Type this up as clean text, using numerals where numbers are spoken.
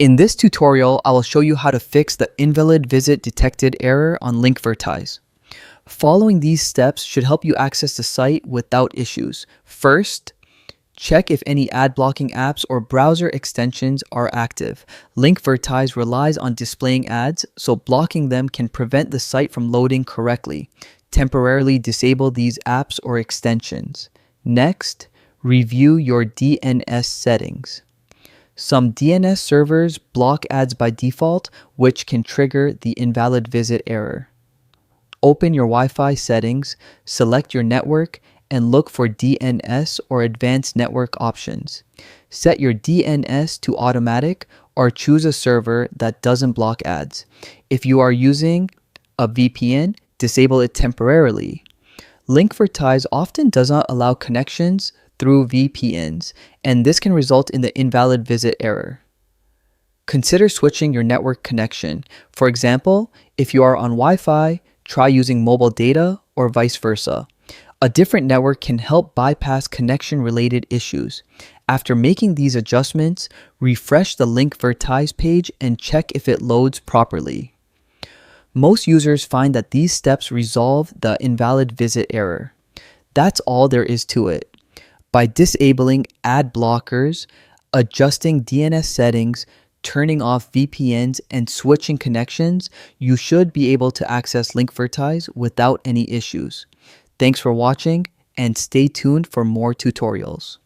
In this tutorial, I will show you how to fix the invalid visit detected error on Linkvertise. Following these steps should help you access the site without issues. First, check if any ad blocking apps or browser extensions are active. Linkvertise relies on displaying ads, so blocking them can prevent the site from loading correctly. Temporarily disable these apps or extensions. Next, review your DNS settings. Some DNS servers block ads by default, which can trigger the invalid visit error. Open your Wi-Fi settings, select your network, and look for DNS or advanced network options. Set your DNS to automatic or choose a server that doesn't block ads. If you are using a VPN, disable it temporarily. Linkvertise often does not allow connections through VPNs, and this can result in the invalid visit error. Consider switching your network connection. For example, if you are on Wi-Fi, try using mobile data or vice versa. A different network can help bypass connection-related issues. After making these adjustments, refresh the Linkvertise page and check if it loads properly. Most users find that these steps resolve the invalid visit error. That's all there is to it. By disabling ad blockers, adjusting DNS settings, turning off VPNs, and switching connections, you should be able to access Linkvertise without any issues. Thanks for watching, and stay tuned for more tutorials.